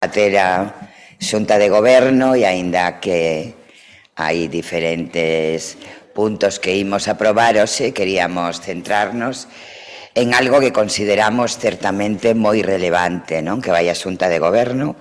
ter a Xunta de Goberno e aínda que hai diferentes puntos que imos aprobar hoxe, queríamos centrarnos en algo que consideramos certamente moi relevante, non? Que vai a Xunta de Goberno,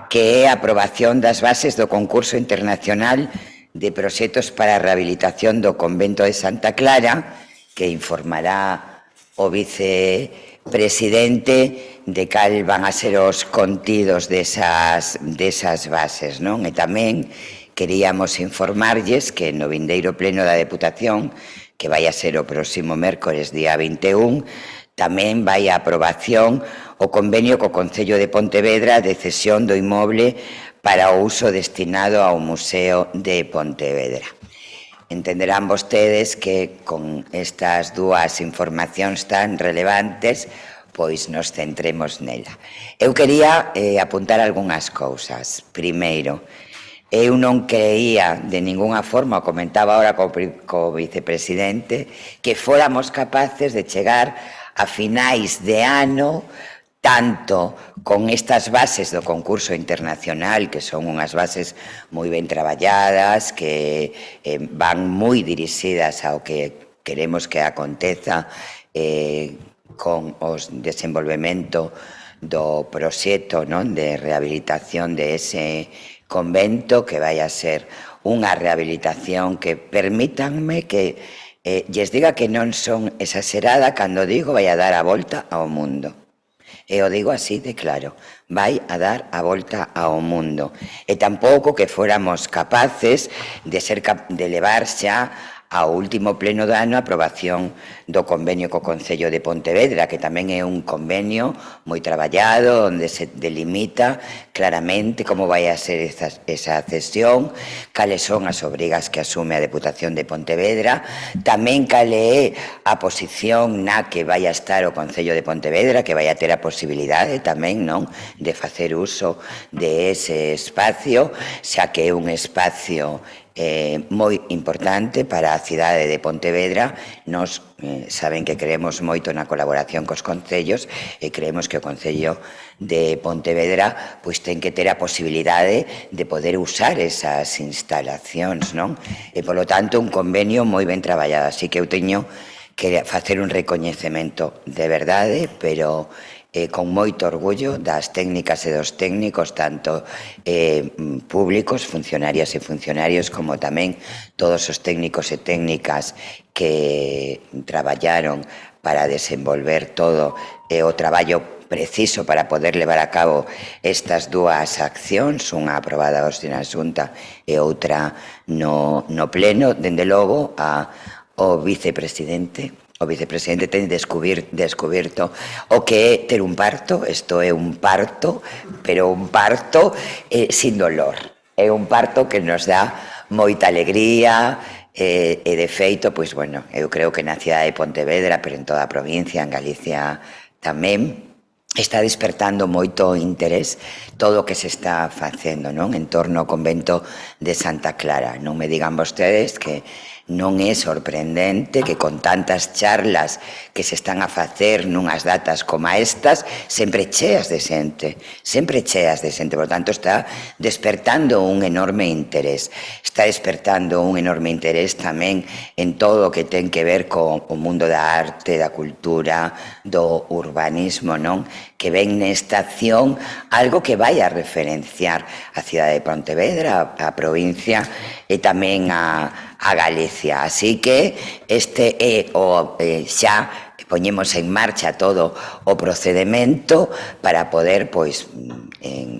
que é a aprobación das bases do concurso internacional de proxectos para a rehabilitación do convento de Santa Clara, que informará o vicepresidente de cal van a ser os contidos desas bases, non? E tamén queríamos informarlles que no vindeiro pleno da Deputación, que vai a ser o próximo mércores, día 21, tamén vai a aprobación o convenio co Concello de Pontevedra de cesión do inmoble para o uso destinado ao Museo de Pontevedra. Entenderán vostedes que con estas dúas informacións tan relevantes, pois nos centremos nela. Eu quería apuntar algunhas cousas. Primeiro, eu non creía de ningunha forma, o comentaba ahora co vicepresidente, que fóramos capaces de chegar a finais de ano tanto con estas bases do concurso internacional, que son unhas bases moi ben traballadas, que van moi dirixidas ao que queremos que aconteza con o desenvolvemento do proxecto, non, de rehabilitación de ese convento, que vai a ser unha rehabilitación que permítanme que lles diga que non son exagerada cando digo vai a dar a volta ao mundo. E o digo así de claro, vai a dar a volta ao mundo. E tampouco que fóramos capaces de levar xa ao último pleno do ano a aprobación do convenio co Concello de Pontevedra, que tamén é un convenio moi traballado, onde se delimita claramente como vai a ser esa cesión, cales son as obrigas que asume a Deputación de Pontevedra, tamén cale é a posición na que vai a estar o Concello de Pontevedra, que vai a ter a posibilidade tamén, non, de facer uso de ese espacio, xa que é un espacio moi importante para a cidade de Pontevedra. Nos saben que creemos moito na colaboración cos concellos e creemos que o Concello de Pontevedra pois ten que ter a posibilidade de poder usar esas instalacións, non? E, polo tanto, un convenio moi ben traballado. Así que eu teño que facer un recoñecemento de verdade, pero con moito orgullo das técnicas e dos técnicos, tanto públicos, funcionarias e funcionarios, como tamén todos os técnicos e técnicas que traballaron para desenvolver todo o traballo preciso para poder levar a cabo estas dúas accións, unha aprobada hoxe na Xunta e outra no pleno. Dende logo, o vicepresidente ten descuberto o que é ter un parto. Isto é un parto, pero un parto sin dolor. É un parto que nos dá moita alegría e, de feito, pois, bueno, eu creo que na cidade de Pontevedra, pero en toda a provincia, en Galicia tamén, está despertando moito interés todo o que se está facendo, non, en torno ao convento de Santa Clara. Non me digan vostedes que non é sorprendente que con tantas charlas que se están a facer nunhas datas como estas, sempre cheas de xente, por tanto está despertando un enorme interés. Está despertando un enorme interés tamén en todo o que ten que ver co mundo da arte, da cultura, do urbanismo, non? Que ven nesta acción algo que vai a referenciar a cidade de Pontevedra, a provincia e tamén a Galicia. Así que este é xa poñemos en marcha todo o procedemento para poder, pois,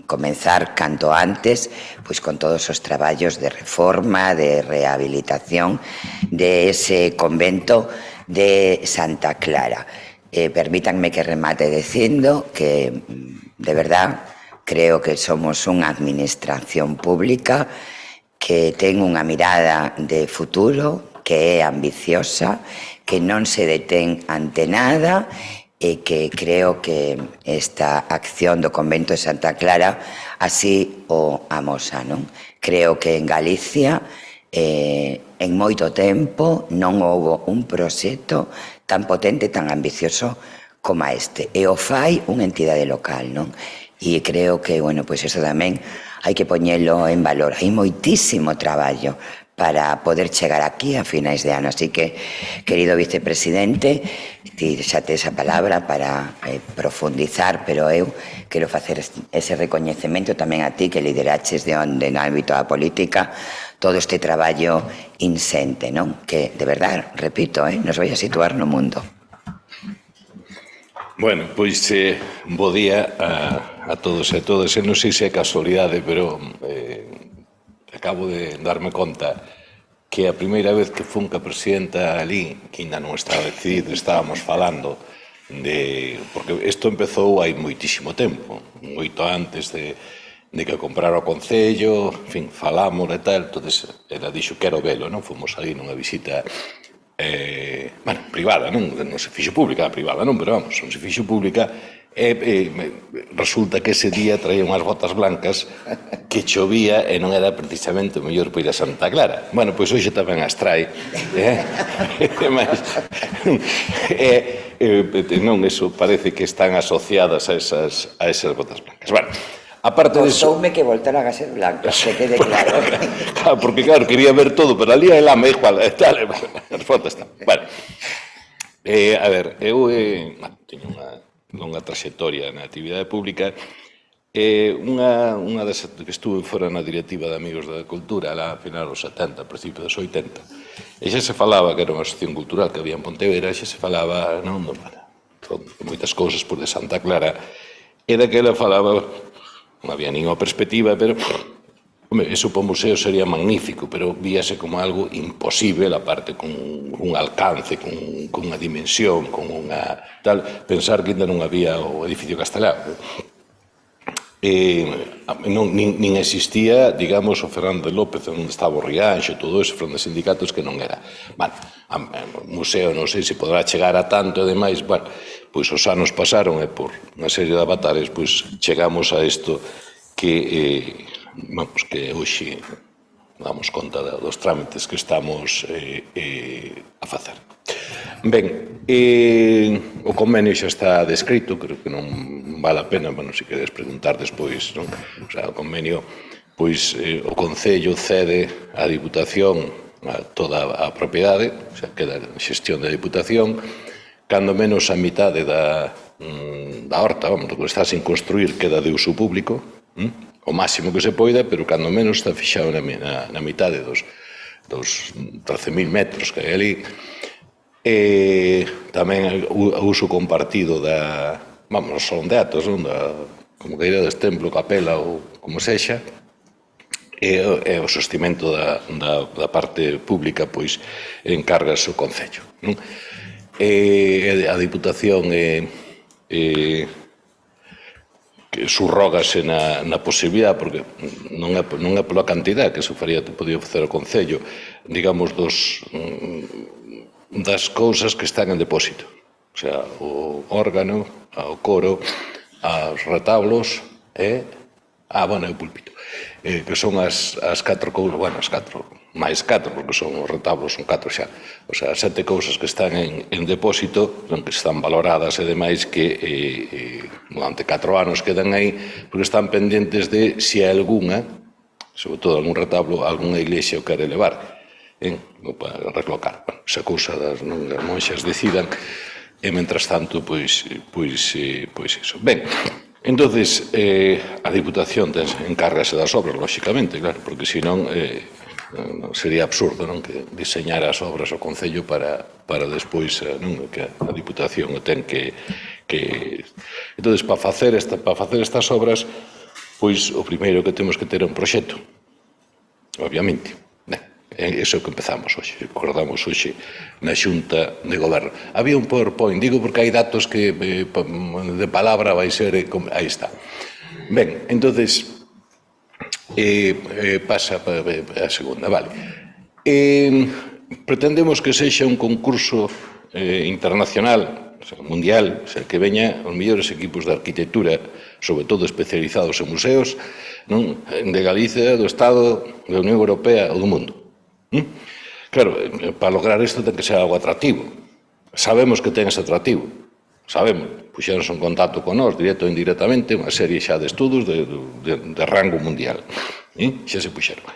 comenzar canto antes, pois, con todos os traballos de reforma, de rehabilitación de ese convento de Santa Clara. Permítanme que remate dicindo que, de verdad, creo que somos unha administración pública que ten unha mirada de futuro, que é ambiciosa, que non se detén ante nada e que creo que esta acción do convento de Santa Clara así o amosa, non? Creo que en Galicia en moito tempo non houbo un proxecto tan potente, tan ambicioso como este. E o fai unha entidade local, non? E creo que, bueno, pois eso tamén hai que poñelo en valor. Hai moitísimo traballo para poder chegar aquí a finais de ano. Así que, querido vicepresidente, ti xa tes a palabra para profundizar, pero eu quero facer ese recoñecemento tamén a ti que lideraches de onde no ámbito da política todo este traballo insente, non? Que, de verdad, repito, nos vai a situar no mundo. Bueno, pois bo día a todos e a todas. Non sei se é casualidade, pero acabo de darme conta que a primeira vez que fun ca presidenta ali, que ainda non estaba decidido, estábamos falando de... Porque isto empezou hai moitísimo tempo, moito antes de que comprara o Concello, en fin, falamos e tal, entonces ela dixo quero velo, non? Fomos ali nunha visita bueno, privada, non se fixo pública, privada non, pero vamos, non se fixo pública, resulta que ese día traía unhas botas blancas que chovía e non era precisamente o mellor para ir a Santa Clara. Bueno, pois hoxe tamén as trae, non, eso parece que están asociadas a esas botas blancas. Bueno, aparte disso... Costoume que voltara a ser blanca, que quede claro. Claro, porque claro, quería ver todo, pero ali a ela me igual, tal, as fotos están. Bueno, a ver, eu teño unha longa trayectoria na actividade pública. Unha das que estuve fora na directiva de Amigos da Cultura, lá a final dos 70, a principios dos 80, e xa se falaba que era unha asociación cultural que había en Pontevedra, xa se falaba, non, moitas cousas por de Santa Clara, e daquela falaba, non había ninguna perspectiva, pero, home, eso para o museo sería magnífico, pero víase como algo imposible, aparte con un alcance, con unha dimensión, con unha tal, pensar que ainda non había o edificio castelán. Nin existía, digamos, o Fernández López, onde estaba o Rianxo, todo eso, frente a sindicatos que non era. Bueno, o museo non sei se podrá chegar a tanto e demais, bueno, pois os anos pasaron e por unha serie de avatares, pois chegamos a isto que, vamos, que hoxe damos conta dos trámites que estamos a facer. Ben, o convenio xa está descrito, creo que non vale a pena, bueno, se queres preguntar despois, non? O sea, o convenio, pois o Concello cede á Diputación a toda a propiedade, o sea, queda a xestión da Diputación, cando menos a mitade da horta, vamos, do que está sin construir queda de uso público, o máximo que se poida, pero cando menos está fixado na mitade dos 13.000 metros que hai ali. Tamén o uso compartido da, vamos, son de atos, non? Como que iredes templo, capela ou como sexa, e o sostimento da parte pública, pois, encárgase o Concello, non? A Diputación subrógase na posibilidade, porque non é pola cantidad que se podía facer o Concello, digamos, das cousas que están en depósito. O sea, o órgano, o coro, os retablos e... bueno, o púlpito. Que son as 4 cousas, bueno, as 4, máis 4, porque son os retablos, son 4 xa. O sea, 7 cousas que están en depósito, que están valoradas e demais, que durante 4 anos quedan aí, porque están pendentes de se hai algunha, sobre todo algún retablo, algunha iglesia o quere levar, para reclocar. Bueno, esa cousa das monxas decidan, e, mentras tanto, pois iso. Ben, entonces, a Diputación encárgase das obras, lóxicamente, claro, porque senón sería absurdo, non, que diseñar as obras ao Concello para despois, non, que a Diputación o ten que... Entonces, para facer estas obras, pois o primeiro que temos que ter é un proxecto, obviamente. Iso que empezamos hoxe, acordamos hoxe na Xunta de Goberno. Había un PowerPoint, digo porque hai datos que de palabra vai ser... Aí está. Ben, entonces pasa a segunda, vale. Pretendemos que sexa un concurso internacional, mundial, que veña os mellores equipos de arquitectura, sobre todo especializados en museos, de Galicia, do Estado, da Unión Europea ou do mundo. Claro, para lograr isto ten que ser algo atractivo. Sabemos que ten ese atractivo. sabemos, puxeronse en contacto con nós, directo ou indirectamente, unha serie xa de estudos de rango mundial. Xa se puxeron.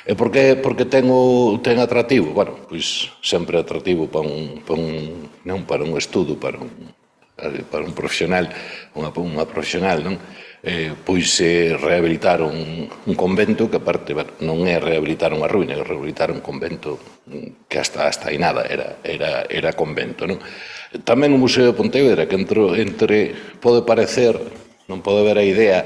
E por que ten atractivo? Bueno, pois sempre atractivo para un estudo, para un profesional, unha profesional, non? Pois rehabilitar un convento que aparte non é rehabilitar unha ruína, é rehabilitar un convento que hasta aí nada era convento, non? Tamén o Museo de Pontevedra, que pode parecer, non pode haber a idea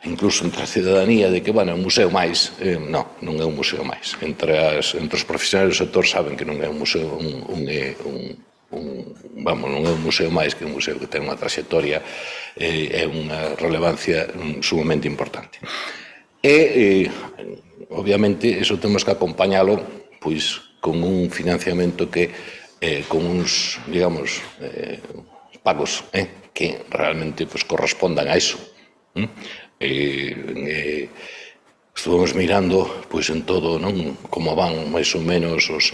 incluso entre a cidadanía de que, bueno, é un museo máis. Non é un museo máis. Entre os profesionais do sector saben que non é un museo, non é un museo máis que un museo que ten unha trayectoria e unha relevancia sumamente importante. E, obviamente, iso temos que acompañalo pois con un financiamento que con uns, digamos, pagos que realmente correspondan a iso. Estuvemos mirando pois en todo, non, como van máis ou menos as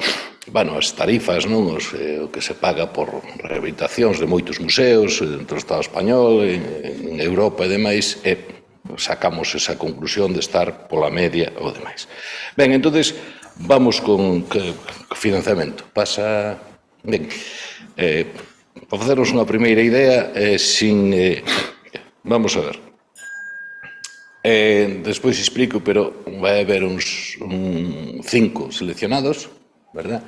tarifas, non, o que se paga por rehabilitacións de moitos museos dentro do Estado español, en Europa e demais, e sacamos esa conclusión de estar pola media ou demais. Ben, entonces vamos con financiamento. Ben, para facernos unha primeira idea, vamos a ver. Despois explico, pero vai haber uns 5 seleccionados, verdad?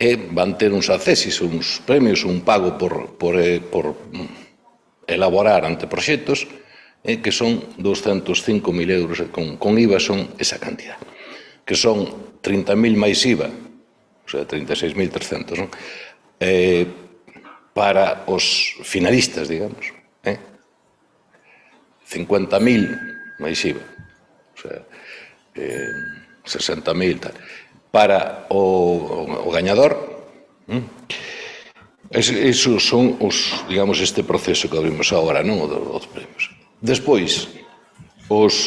E van ter uns accesis, uns premios, un pago por elaborar anteproxectos, que son 205.000 euros, con IVA son esa cantidad, que son 30.000 máis IVA, o sea, 36.300, non? Para os finalistas, digamos, 50.000 máis IVA, o sea, 60.000 tal. Para o gañador, esos son digamos, este proceso que abrimos agora, non, os premios. Despois,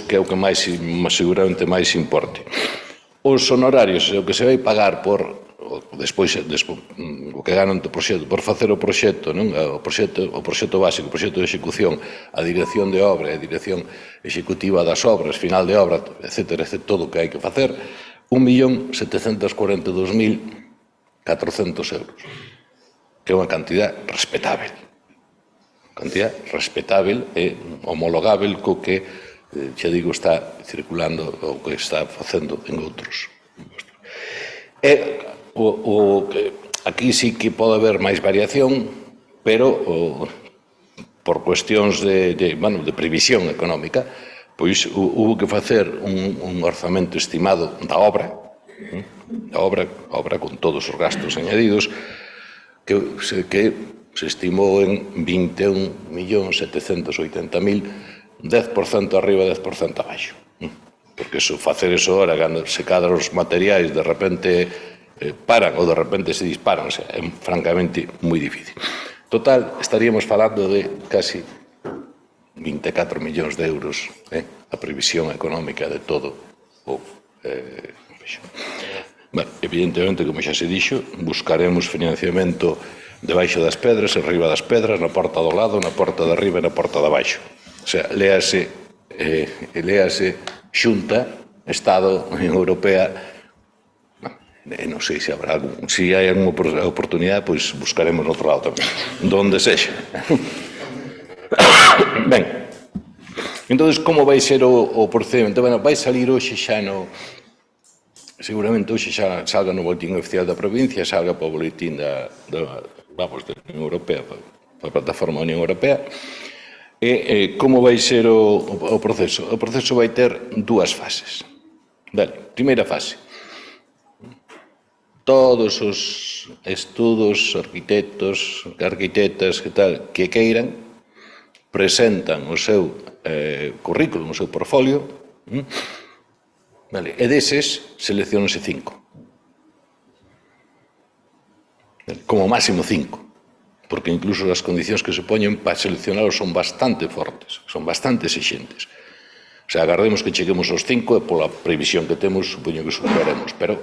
que é o que seguramente máis importe, os honorarios, o que se vai pagar por despois o que ganan do proxecto, por facer o proxecto, non? O proxecto básico, o proxecto de execución, a dirección de obra, a dirección executiva das obras, final de obra, etcétera, todo o que hai que facer, 1.742.400 euros, que é unha cantidad respetável. Cantidad respetável e homologável co que, xa digo, está circulando o que está facendo en outros. Aquí sí que pode haber máis variación, pero por cuestións de previsión económica, pois hubo que facer un orzamento estimado da obra con todos os gastos añadidos, que se estimou en 21.780.000, 10% arriba, 10% abaixo. Porque facer eso ahora, cando se cadran os materiais, de repente paran ou de repente se disparan, o sea, é francamente moi difícil. Total, estaríamos falando de casi 24 millóns de euros a previsión económica de todo o evidentemente, como xa se dixo, buscaremos financiamento debaixo das pedras, arriba das pedras, na porta do lado, na porta de arriba e na porta de abaixo. O sea, léase Xunta, Estado, Unión Europea. Non sei se habrá algún. Se hai alguna oportunidade, pois buscaremos no outro lado tamén, donde sexa. Ben, entón, como vai ser o procedimento? Vai salir hoxe xa seguramente hoxe xa salga no boletín oficial da provincia, salga para o boletín da Unión Europea, para a plataforma Unión Europea. E como vai ser o proceso? O proceso vai ter 2 fases. Primeira fase. Todos os estudos, arquitectos, arquitectas que queiran, presentan o seu currículum, o seu portfolio, e deses seleccionanse 5. Como máximo 5, porque incluso as condicións que se poñen para seleccionalos son bastante fortes, son bastante exixentes. O sea, agardemos que cheguemos aos 5 e pola previsión que temos, supoño que superaremos, pero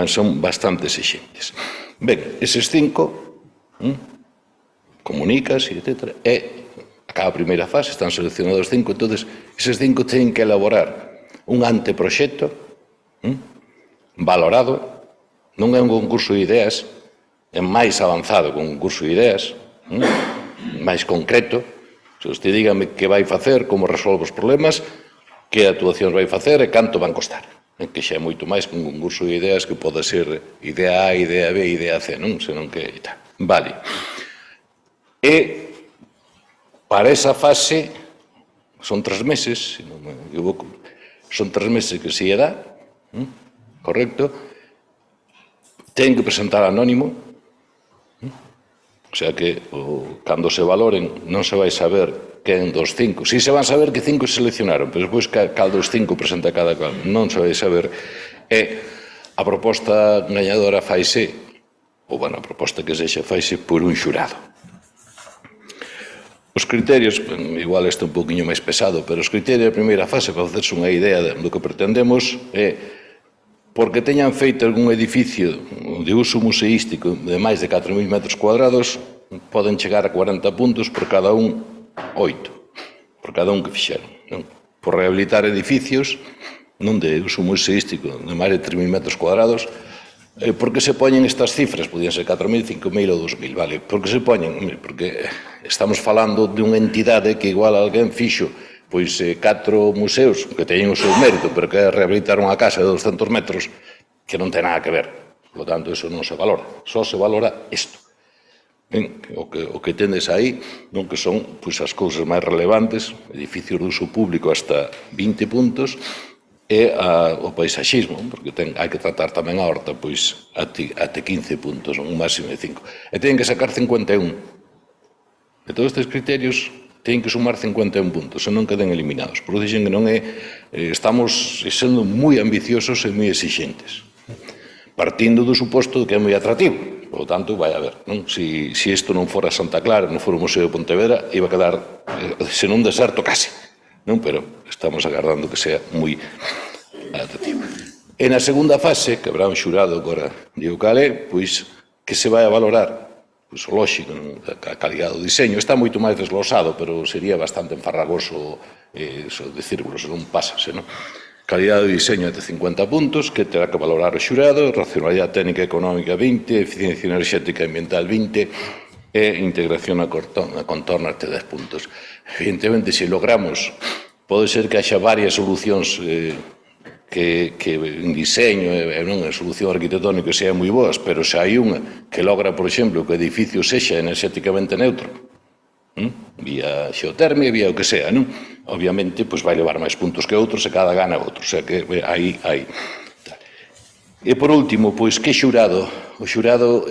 son bastante exixentes. Ben, eses 5, comunicas, etc. E acaba a primeira fase, están seleccionados 5, entonces eses 5 teñen que elaborar un anteproxecto valorado, non é un concurso de ideas, é máis avanzado que un concurso de ideas, máis concreto. Se usted dígame que vai facer, como resolve os problemas, que actuacións vai facer e canto van costar. Que xa é moito máis que un concurso de ideas que pode ser idea A, idea B, idea C, non? Senón que... Vale. E para esa fase, son 3 meses, se non me equivoco, son 3 meses que se lle dá, correcto? Ten que presentar anónimo, o sea que cando se valoren non se vai saber quen dos 5. Si se van saber que 5 se seleccionaron, pero despois cal dos 5 presenta cada cual, non se vai saber. E a proposta gañadora faise, ou, bueno, a proposta que sexa faise por un xurado. Os criterios, igual este é un poquinho máis pesado, pero os criterios da primeira fase, para facerse unha idea do que pretendemos, é porque teñan feito algún edificio de uso museístico de máis de 4.000 metros cuadrados, poden chegar a 40 puntos por cada un, 8, por cada un que fixeron. Por rehabilitar edificios non de uso museístico de máis de 3.000 metros cuadrados, por que se poñen estas cifras? Podían ser 4.000, 5.000 ou 2.000, vale? Por que se poñen? Porque estamos falando de unha entidade que igual alguén fixo pois 4 museos que teñen o seu mérito, pero que rehabilitaron a casa de 200 metros, que non ten nada que ver. Por lo tanto, eso non se valora. Só se valora isto. O que tendes aí, non que son pois, as cousas máis relevantes, edificios de uso público hasta 20 puntos, e o paisaxismo, porque hai que tratar tamén a horta, pois até 15 puntos, un máximo de 5. E teñen que sacar 51. E todos estes criterios teñen que sumar 51 puntos, senón queden eliminados. Por dixen que non é... Estamos sendo moi ambiciosos e moi exixentes, partindo do suposto que é moi atractivo. Por lo tanto, vai a ver, non? Si isto non fora Santa Clara, non fora o Museo de Pontevedra, iba a quedar, senón deserto case, non? Pero estamos agardando que sea moi atractivo. E na segunda fase, que habrá un xurado agora, digo calé, pois que se vai a valorar pois o lóxico, a calidad do diseño. Está moito máis desglosado, pero sería bastante enfarragoso dicirlo, se non pasase, non? Calidad do diseño de 50 puntos, que terá que valorar o xurado, racionalidade técnica e económica 20, eficiencia enerxética e ambiental 20, e integración na contorna até 10 puntos. Evidentemente, se logramos, pode ser que haxa varias solucións que en diseño e non en solución arquitectónica sean moi boas, pero se hai unha que logra, por exemplo, que o edificio sexa enerxéticamente neutro, vía xeotermia, vía o que sea, non? Obviamente, pois vai levar máis puntos que outros e cada gana outro, o sea que aí. E por último, pois que xurado? O xurado,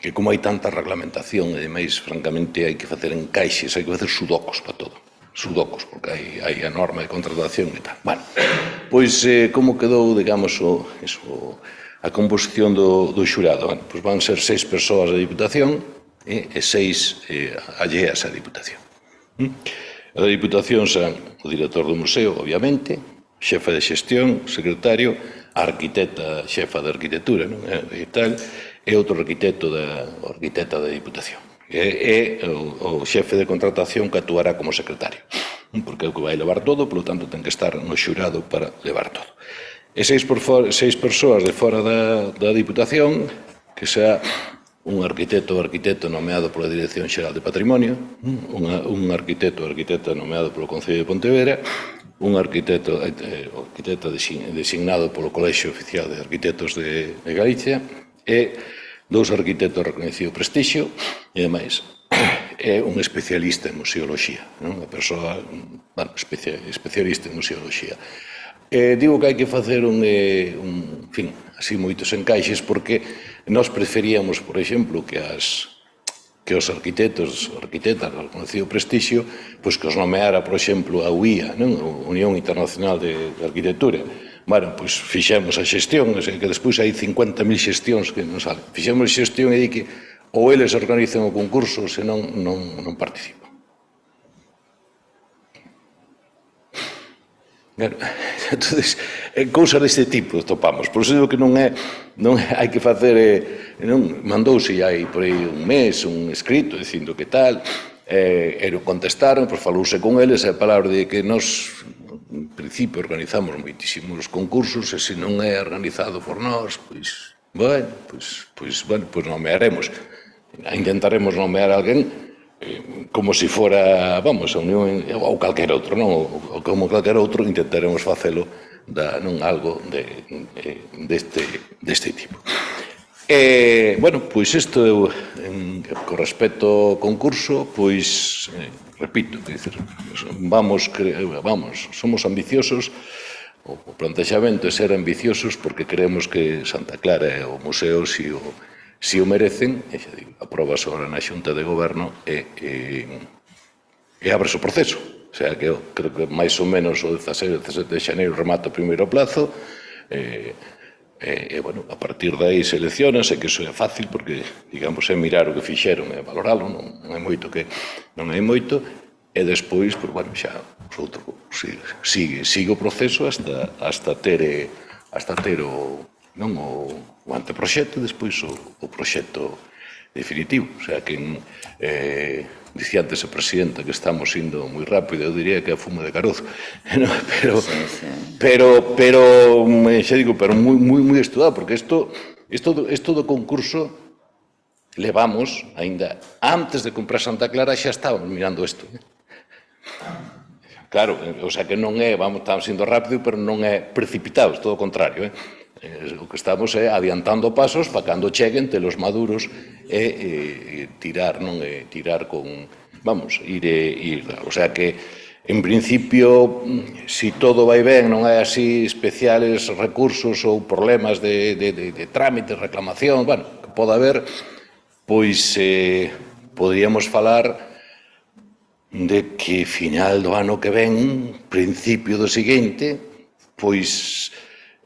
que como hai tanta reglamentación e demais, francamente, hai que facer encaixes, hai que facer sudocos para todo. Sudocos, porque hai a norma de contratación e tal. Bueno, pois como quedou, digamos, a composición do xurado? Bueno, pois van ser 6 persoas da Diputación e 6 alleas á Diputación. A da Diputación son o director do museo, obviamente, xefe de xestión, secretario, a arquitecta xefa de arquitectura, non? E tal, e outro arquitecta da Diputación. É o xefe de contratación que actuará como secretario, porque é o que vai levar todo, polo tanto, ten que estar no xurado para levar todo. E 6 persoas de fora da Diputación, que sea un arquitecto ou arquitecta nomeado pola Dirección Xeral de Patrimonio, un arquitecto ou arquitecta nomeado polo Concello de Pontevedra, un arquitecto designado polo Colexio Oficial de Arquitectos de Galicia e 2 arquitectos reconhecido prestixio e, ademais, é un especialista en museoloxía, unha persoa especialista en museoloxía. Digo que hai que facer así moitos encaixes porque nós preferíamos, por exemplo, que os arquitectos, arquitectas do reconhecido prestixio, pois que os nomeara, por exemplo, a UIA, a Unión Internacional de Arquitectura. Bueno, pois fixemos a xestión, que despois hai 50.000 xestións que non salen. Fixemos a xestión e di que ou eles organizan o concurso, senón non participan. Claro. Entonces, cousas deste tipo topamos. Por iso digo que non é hai que facer, non, mandouse aí por aí un mes un escrito dicindo que tal, e non contestaron, pois falouse con eles, e a palabra de que nos, en principio, organizamos moitísimos concursos, e se non é organizado por nós, pois, bueno, nomearemos. Intentaremos nomear alguén como se fora, vamos, a Unión ou calquer outro, non? Ou como calquer outro intentaremos facelo non algo deste tipo. Bueno, pois isto con respecto ao concurso, pois repito, somos ambiciosos, o plantexamento é ser ambiciosos porque creemos que Santa Clara e o museo si o merecen, e xa digo, aprobas agora na Xunta de Goberno e abres o proceso. O sea, que eu creo que máis ou menos o 16 e 17 de xaneiro remata o primeiro plazo, bueno, a partir de aí seleccionas, e que iso é fácil porque, digamos, é mirar o que fixeron e valoralo, non hai moito, e despois, pois, bueno, xa, sigue o proceso hasta ter o anteproxecto e despois o proxecto definitivo. O sea, que dicía antes a presidenta que estamos indo moi rápido, eu diría que é fumo de carozo, pero xa digo, pero moi estudado, porque isto do concurso levamos, aínda antes de comprar Santa Clara, xa estábamos mirando isto. Claro, o sea, que non é, estamos indo rápido, pero non é precipitados, todo o contrario, o que estamos é adiantando pasos para cando cheguen telos maduros e tirar, non? Tirar con, vamos, ir. O sea que, en principio, si todo vai ben, non hai así especiales recursos ou problemas de trámites, reclamación, bueno, que poda haber, pois poderíamos falar de que final do ano que ven, principio do seguinte, pois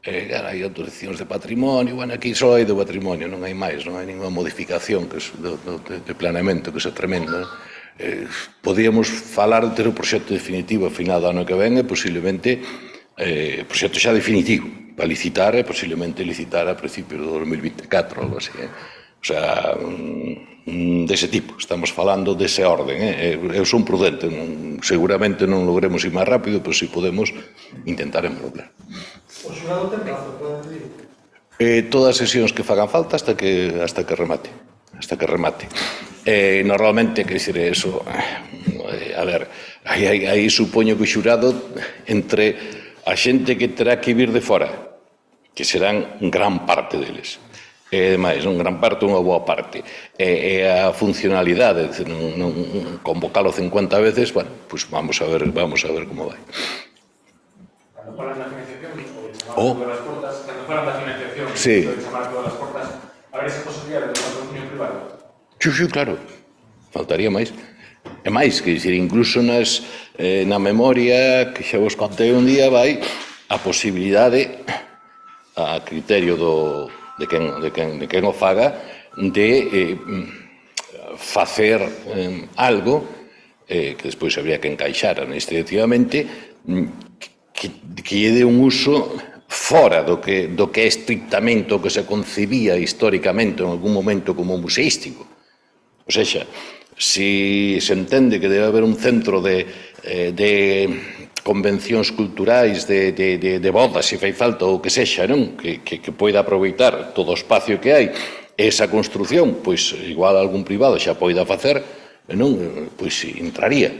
hai autorizacións de patrimonio, bueno, aquí só hai do patrimonio, non hai máis, non hai ninguna modificación de planeamento, que é tremendo. Podíamos falar de ter o proxecto definitivo a final do ano que ven e posiblemente o proxecto xa definitivo para licitar e posiblemente licitar a principios do 2024, algo así. O sea, dese tipo, estamos falando dese orden. Eu son prudente, seguramente non logremos ir máis rápido, pero se podemos, intentaremos lograr. O xurado ten prazo, pode decidir? Todas as sesións que fagan falta hasta que remate. Normalmente, quer dizer, eso, a ver, aí supoño que o xurado, entre a xente que terá que vir de fora, que serán gran parte deles, e ademais, non gran parte, unha boa parte, e a funcionalidade, non convocalo 50 veces, bueno, pois vamos a ver como vai. Cando falan da financiación, o chamar todas as portas, cando falan da financiación, o chamar todas as portas, a ver esa posibilidade de patrocinio privado. Sí, claro, faltaría máis. E máis, que dicir, incluso na memoria, que xa vos contei un día, vai a posibilidade, a criterio de quen o faga, de facer algo que despois habría que encaixar administrativamente, que lle dé un uso fora do que é estrictamente o que se concebía históricamente en algún momento como museístico. O sexa, se entende que debe haber un centro de convencións culturais, de bodas, se fai falta, ou que sexa, non? Que poida aproveitar todo o espacio que hai, esa construción, pois igual algún privado xa poida facer, non? Pois entraría.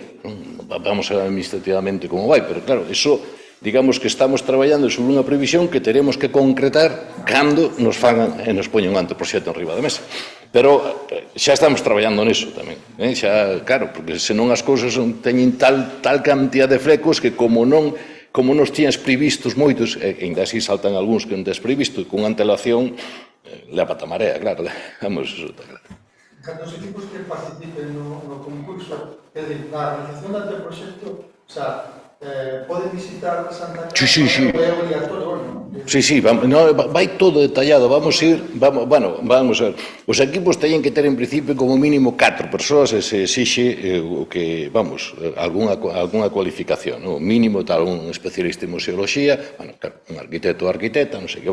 Vamos a ver administrativamente como vai, pero claro, eso, digamos que estamos traballando sobre unha previsión que teremos que concretar cando nos fagan e nos poñen un anteproxecto en riba da mesa. Pero xa estamos traballando niso tamén. Xa, claro, porque senón as cousas teñen tal cantidad de flecos que como nos tiñas previstos moitos, e ainda así saltan algúns que non tens previsto, con antelación leva a marea, claro. Vamos, eso está claro. Cando os equipos que participen no concurso, é dicir, na realización do anteproxecto, o sea, poden visitar Santa Clara? Sí. É obligatorio, non? Sí, vai todo detallado, vamos a ver, os equipos teñen que ter en principio como mínimo 4 persoas e se exixe algunha cualificación, no mínimo tal, un especialista en museoloxía, claro, un arquitecto ou arquitecta, non sei que,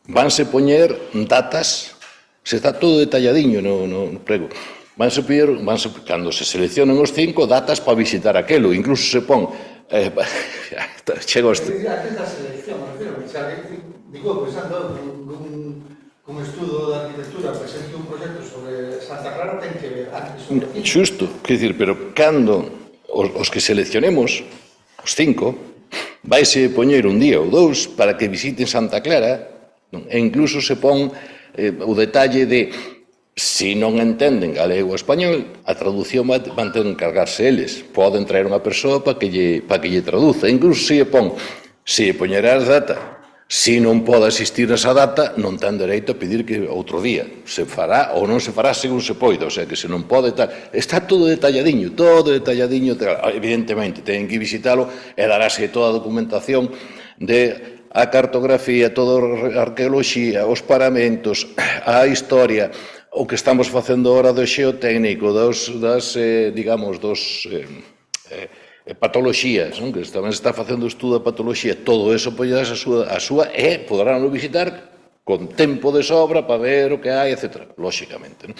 vanse poñer datas, se está todo detalladiño no prego, vanse poñer, cando se seleccionen os 5, datas para visitar aquelo, incluso se pon chego este. Aquí da selección, digo, pensando un estudo de arquitectura, presente un proxecto sobre Santa Clara, ten que ver antes sobre aquí. Xusto, quer dicir, pero cando os que seleccionemos, os 5, vaise poñer un día ou 2 para que visiten Santa Clara, e incluso se pon o detalle de se non entenden galego ou español, a traducción van ter que encargarse eles. Poden traer unha persoa para que lle traduza. Incluso se poñerás data, se non pode asistir nesa data, non ten dereito a pedir que outro día. Se fará ou non se fará según se poida. O sea, que se non pode tal. Está todo detalladiño, Evidentemente, teñen que visitalo e darase toda a documentación de a cartografía, toda a arqueoloxía, os paramentos, a historia, o que estamos facendo ahora do xeotécnico, das patoloxías, que tamén se está facendo estudo de patoloxía, todo eso poñerás a súa e poderán visitar con tempo de sobra para ver o que hai, etc. Lóxicamente.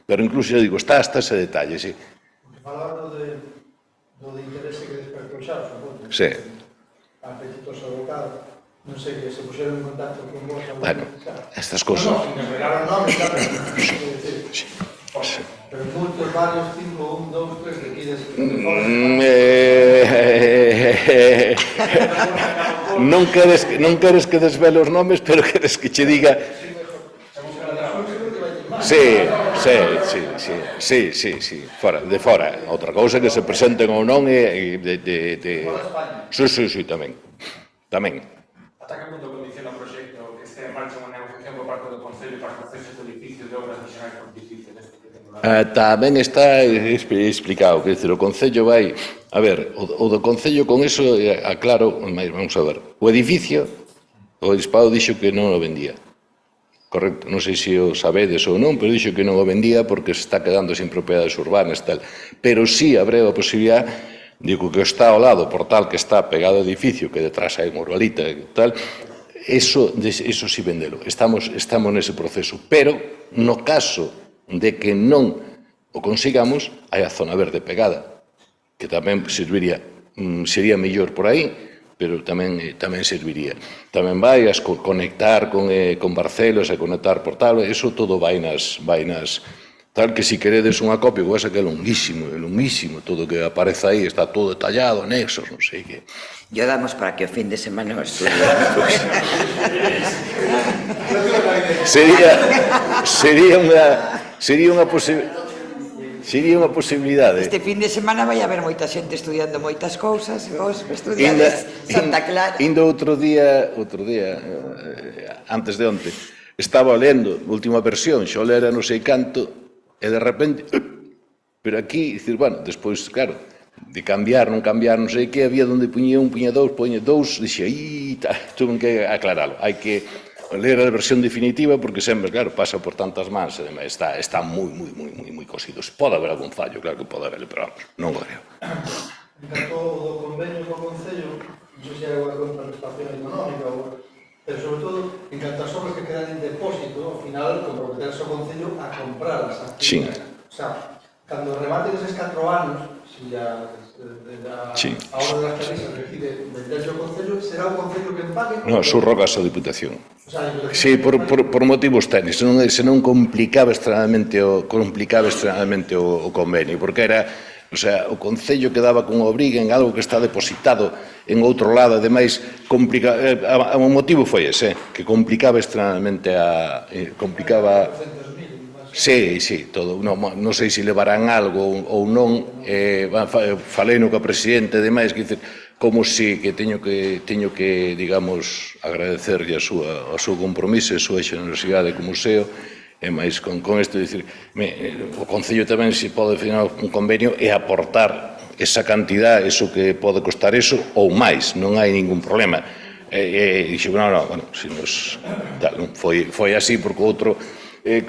Pero incluso, eu digo, está hasta ese detalle, sí. Falando do interese que despertou xa, supongo. Sí. Apetitoso abocado. Non sei, que se puxeron en contacto con vos... Bueno, estas cosas... Non, sin desvelar o nome, claro. Pero moitos, varios, 5, 1, 2, 3, que quides... Non queres que desvele os nomes, pero queres que che diga... Sí, de fora. Outra cousa que se presenten ou non é de... Sí, tamén. Ata que punto condiciona o proxecto que este en marcha unha negociación por parte do Concello para facerse do edificio de obras nacionais pontificias deste que ten lá? Tamén está explicado, quer dizer, o Concello vai... A ver, o do Concello con eso, aclaro, vamos a ver, o edificio, o Obispado dixo que non o vendía. Correcto, non sei se o sabedes ou non, pero dixo que non o vendía porque se está quedando sin propiedades urbanas e tal. Pero sí habrá a posibilidad... Digo que está ao lado, por tal que está pegado ao edificio, que detrás hai unha urbalita e tal, eso sí vendelo. Estamos nese proceso. Pero, no caso de que non o consigamos, hai a zona verde pegada, que tamén serviría, sería mellor por aí, pero tamén serviría. Tamén vai a conectar con Barcelos e conectar por tal, eso todo vai nas... Tal que se queredes unha copia, que é longuísimo, todo o que aparece aí, está todo detallado, anexos, non sei que... Yo damos para que o fin de semana o estudio. Sería unha posibilidade. Este fin de semana vai haber moita xente estudiando moitas cousas, vos estudiades Santa Clara. Indo outro día, antes de onte, estaba lendo a última versión, xa lera non sei canto, e de repente, pero aquí, dicir, bueno, despois, claro, de cambiar, non sei que, había donde puñía un, puña dous, dixe, tuve que aclaralo, hai que ler a versión definitiva, porque sempre, claro, pasa por tantas mans, e está moi cosido. Pode haber algún fallo, claro que pode haber, pero vamos, non o creo. En canto do convenio co Concello, non sei se hai unha contraprestación económica, pero sobre todo, en canto as obras que quedan en depósito, ao final, comprometerse ao Concello a comprarlas. Sí. O sea, cando rematen eses 4 anos, si a obra das camisas decide venderse ao Concello, será o Concello que pague? Non, subrogas a Diputación. Sí, por motivos técnicos, se non complicaba extremadamente o convenio, porque era... O sea, o Concello quedaba con obriga en algo que está depositado en outro lado, ademais, o motivo foi ese, que complicaba extremadamente complicaba... Sí, todo. Non sei se levarán algo ou non, falei no co presidente, ademais, que como si que teño que, digamos, agradecerlle a súa compromiso e a súa xenerosidade como museo, e máis con isto, dicir, o Concello tamén se pode firmar un convenio e aportar esa cantidad, eso que pode costar eso, ou máis, non hai ningún problema. E dixo, bueno, se nos... Foi así porque o outro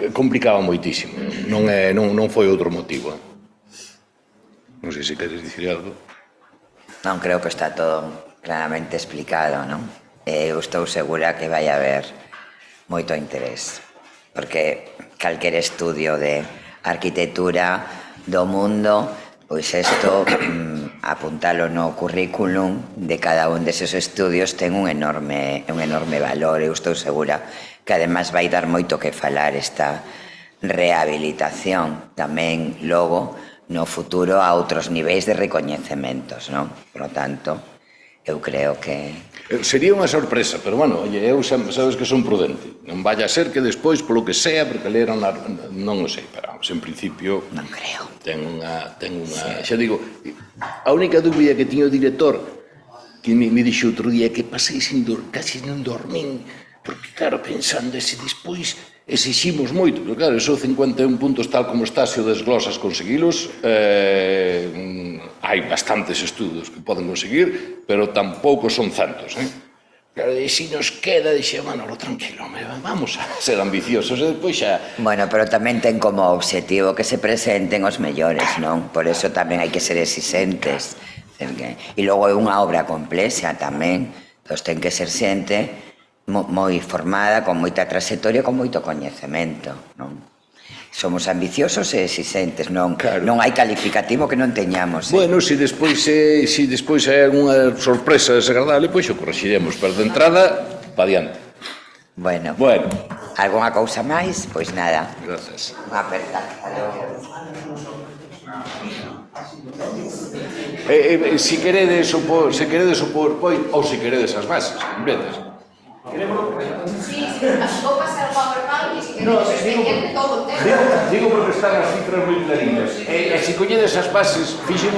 complicaba moitísimo, non foi outro motivo. Non sei se queres dicir algo. Non, creo que está todo claramente explicado, non? Eu estou segura que vai haber moito interés, porque calquer estudio de arquitectura do mundo, pois isto, apuntalo no currículum de cada un deses estudios ten un enorme valor. Eu estou segura que además vai dar moito que falar esta rehabilitación tamén logo no futuro a outros niveis de recoñecementos, non? Por lo tanto, eu creo que... Sería unha sorpresa, pero, bueno, eu sabes que son prudente. Non vaya a ser que despois, polo que sea, porque leran, non o sei, pero, en principio... Non creo. Ten unha... Xa digo, a única dúbida que tiño o director, que me dixo outro día que pasei casi non dormín, porque, claro, pensando, se despois exiximos moito, pero, claro, esos 51 puntos tal como está, se o desglosas conseguilos, hai bastantes estudos que poden conseguir, pero tampouco son tantos, Claro, e se nos queda, dixe, Manolo, tranquilo, vamos a ser ambiciosos, e despois xa... Bueno, pero tamén ten como obxectivo que se presenten os mellores, non? Por eso tamén hai que ser exixentes. E logo é unha obra complexa tamén, entón ten que ser xente moi formada, con moita trayectoria, con moito coñecemento, non? Somos ambiciosos e exixentes, non hai calificativo que non teñamos. Bueno, se despois hai algunha sorpresa desagradable, pois o corrixiremos, pero de entrada, pa diante. Bueno, algunha cousa máis? Pois nada. Gracias. Unha aperta. Se queredes o PowerPoint ou se queredes as bases completas. Sí, vou pasar o PowerPoint e se queres todo o tempo. Digo porque están as cifras moi claritas. E se colledes as bases, fixen